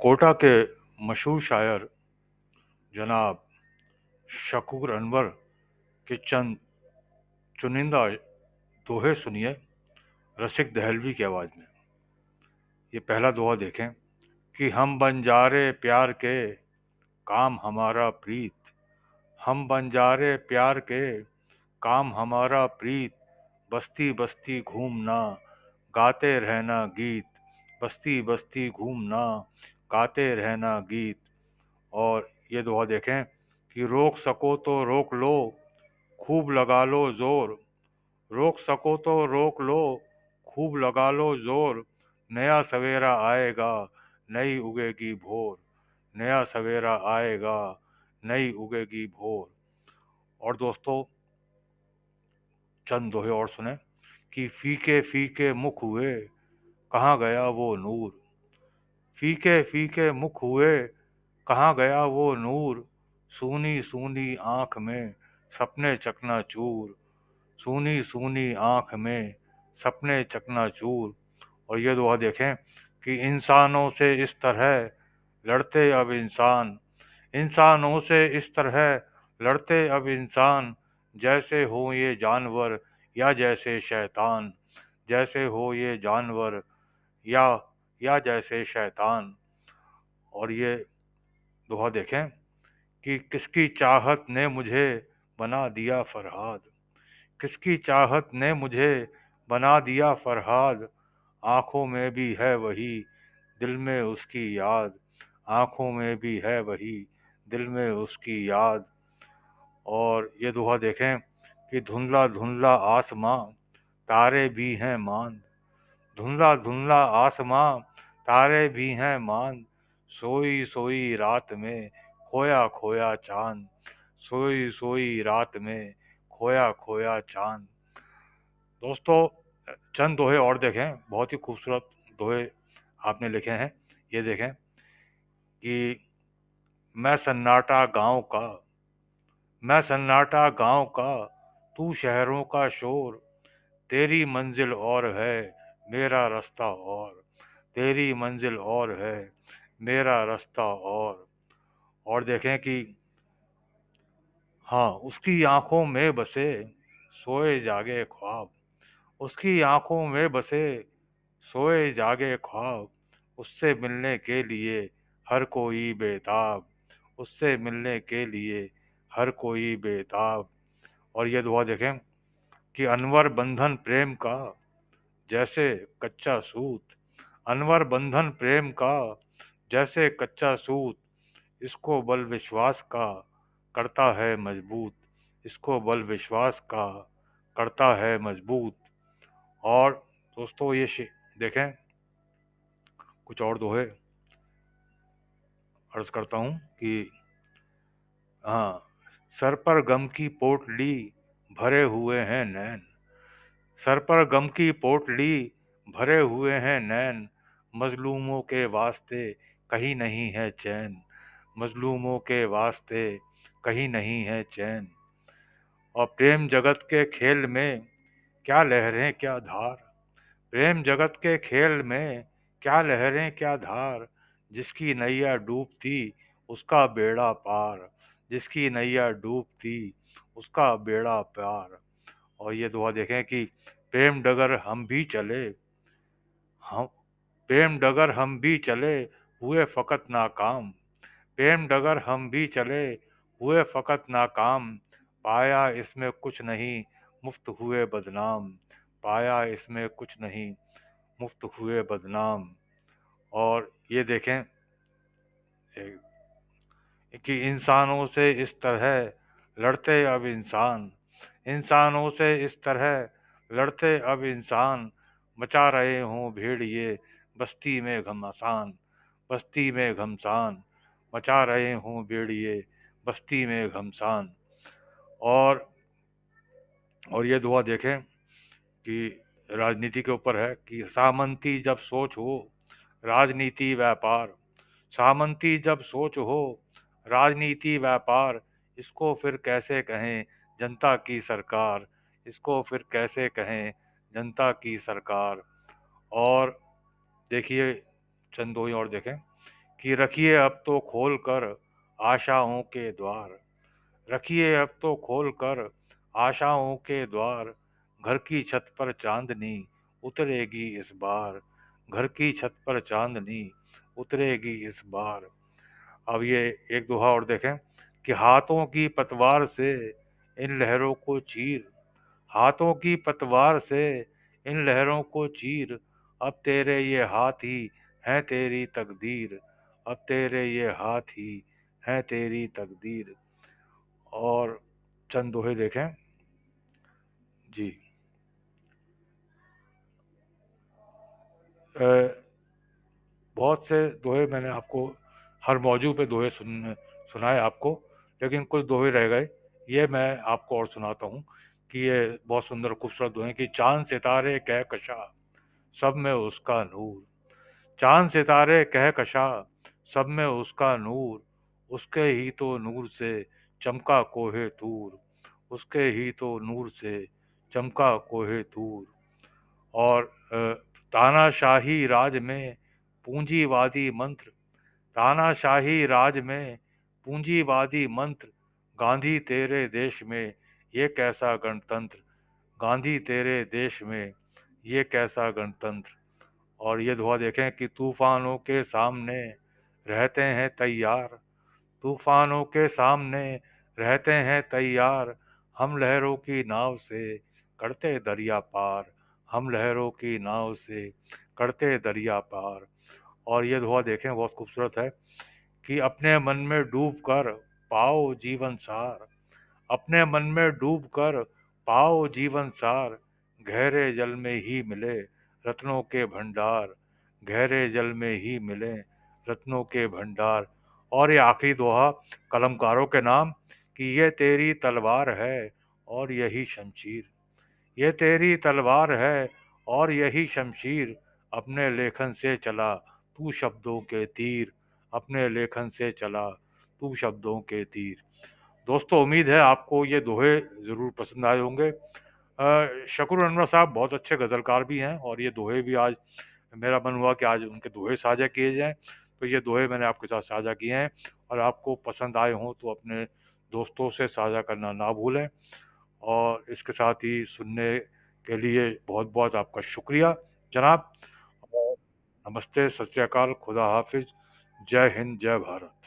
कोटा के मशहूर शायर जनाब शकूर अनवर के चंद चुनिंदा दोहे सुनिए रसिक दहलवी की आवाज में। ये पहला दोहा देखें कि हम बंजारे प्यार के काम हमारा प्रीत, हम बंजारे प्यार के काम हमारा प्रीत, बस्ती बस्ती घूमना गाते रहना गीत, बस्ती बस्ती घूमना गाते रहना गीत। और ये दोहा देखें कि रोक सको तो रोक लो, खूब लगा लो जोर, रोक सको तो रोक लो, खूब लगा लो जोर, नया सवेरा आएगा नई उगेगी भोर, नया सवेरा आएगा नई उगेगी भोर। और दोस्तों चंद दोहे और सुने कि फीके फीके मुख हुए कहाँ गया वो नूर, फीके फीके मुख हुए कहाँ गया वो नूर, सूनी सूनी आंख में सपने चकनाचूर, सूनी सूनी आंख में सपने चकनाचूर। और ये दुआ देखें कि इंसानों से इस तरह लड़ते अब इंसान, इंसानों से इस तरह लड़ते अब इंसान, जैसे हो ये जानवर या जैसे शैतान, जैसे हो ये जानवर या जैसे शैतान। और ये दोहा देखें कि किसकी चाहत ने मुझे बना दिया फरहाद, किसकी चाहत ने मुझे बना दिया फरहाद, आंखों में भी है वही दिल में उसकी याद, आंखों में भी है वही दिल में उसकी याद। और ये दोहा देखें कि धुंधला धुंधला आसमां तारे भी हैं मान, धुंधला धुंधला आसमां तारे भी हैं मान, सोई सोई रात में खोया खोया चांद, सोई सोई रात में खोया खोया चांद। दोस्तों चंद दोहे और देखें, बहुत ही खूबसूरत दोहे आपने लिखे हैं। ये देखें कि मैं सन्नाटा गांव का, मैं सन्नाटा गांव का, तू शहरों का शोर, तेरी मंजिल और है मेरा रास्ता और, तेरी मंजिल और है मेरा रास्ता और देखें कि हाँ उसकी आंखों में बसे सोए जागे ख्वाब, उसकी आंखों में बसे सोए जागे ख्वाब, उससे मिलने के लिए हर कोई बेताब, उससे मिलने के लिए हर कोई बेताब। और ये दुआ देखें कि अनवर बंधन प्रेम का जैसे कच्चा सूत, अनवर बंधन प्रेम का जैसे कच्चा सूत, इसको बल विश्वास का करता है मजबूत, इसको बल विश्वास का करता है मजबूत। और दोस्तों ये देखें कुछ और दोहे अर्ज करता हूँ कि हाँ सर पर गम की पोटली भरे हुए हैं नैन, सर पर गम की पोटली भरे हुए हैं नैन, मजलूमों के वास्ते कहीं नहीं है चैन, मजलूमों के वास्ते कहीं नहीं है चैन। और प्रेम जगत के खेल में क्या लहरें क्या धार, प्रेम जगत के खेल में क्या लहरें क्या धार, जिसकी नैया डूबती उसका बेड़ा पार, जिसकी नैया डूबती उसका बेड़ा पार। और ये दुआ देखें कि प्रेम डगर हम भी चले, हम प्रेम डगर हम भी चले हुए फकत नाकाम, प्रेम डगर हम भी चले हुए फकत नाकाम, पाया इसमें कुछ नहीं मुफ्त हुए बदनाम, पाया इसमें कुछ नहीं मुफ्त हुए बदनाम। और ये देखें कि इंसानों से इस तरह लड़ते अब इंसान, इंसानों से इस तरह लड़ते अब इंसान, मचा रहे हों भेड़िए बस्ती में घमासान, बस्ती में घमसान, मचा रहे हों भेड़िए बस्ती में घमसान। और ये दुआ देखें कि राजनीति के ऊपर है कि सामंती जब सोच हो राजनीति व्यापार, सामंती जब सोच हो राजनीति व्यापार, इसको फिर कैसे कहें जनता की सरकार, इसको फिर कैसे कहें जनता की सरकार। और देखिए चंद दोहे और देखें कि रखिए अब तो खोल कर आशाओं के द्वार, रखिए अब तो खोल कर आशाओं के द्वार, घर की छत पर चांदनी उतरेगी इस बार, घर की छत पर चांदनी उतरेगी इस बार। अब ये एक दोहा और देखें कि हाथों की पतवार से इन लहरों को चीर, हाथों की पतवार से इन लहरों को चीर, अब तेरे ये हाथ ही हैं तेरी तकदीर, अब तेरे ये हाथ ही हैं तेरी तकदीर। और चंद दोहे देखें जी। अ, बहुत से दोहे मैंने आपको हर मौजू पे दोहे सुनाए आपको, लेकिन कुछ दोहे रह गए, ये मैं आपको और सुनाता हूँ कि ये बहुत सुंदर खूबसूरत दोहे कि चांद सितारे कहकशा सब में उसका नूर, चांद सितारे कहकशा सब में उसका नूर, उसके ही तो नूर से चमका कोहे तूर, उसके ही तो नूर से चमका कोहे तूर। और तानाशाही राज में पूंजीवादी मंत्र, तानाशाही राज में पूंजीवादी मंत्र, गांधी तेरे देश में ये कैसा गणतंत्र, गांधी तेरे देश में ये कैसा गणतंत्र। और ये दुआ देखें कि तूफानों के सामने रहते हैं तैयार, तूफानों के सामने रहते हैं तैयार, हम लहरों की नाव से करते दरिया पार, हम लहरों की नाव से करते दरिया पार। और ये दुआ देखें बहुत खूबसूरत है कि अपने मन में डूब कर पाओ जीवन सार, अपने मन में डूब कर पाओ जीवन सार, गहरे जल में ही मिले रत्नों के भंडार, गहरे जल में ही मिले रत्नों के भंडार। और ये आखिरी दोहा कलमकारों के नाम कि ये तेरी तलवार है और यही शमशीर, ये तेरी तलवार है और यही शमशीर, अपने लेखन से चला तू शब्दों के तीर, अपने लेखन से चला तू शब्दों के तीर। दोस्तों उम्मीद है आपको ये दोहे ज़रूर पसंद आए होंगे। शकूर अनवर साहब बहुत अच्छे गज़लकार भी हैं और ये दोहे भी आज मेरा मन हुआ कि आज उनके दोहे साझा किए जाएं, तो ये दोहे मैंने आपके साथ साझा किए हैं और आपको पसंद आए हों तो अपने दोस्तों से साझा करना ना भूलें। और इसके साथ ही सुनने के लिए बहुत बहुत आपका शुक्रिया जनाब। और नमस्ते, सत श्री अकाल, खुदा हाफिज, जय हिंद, जय भारत।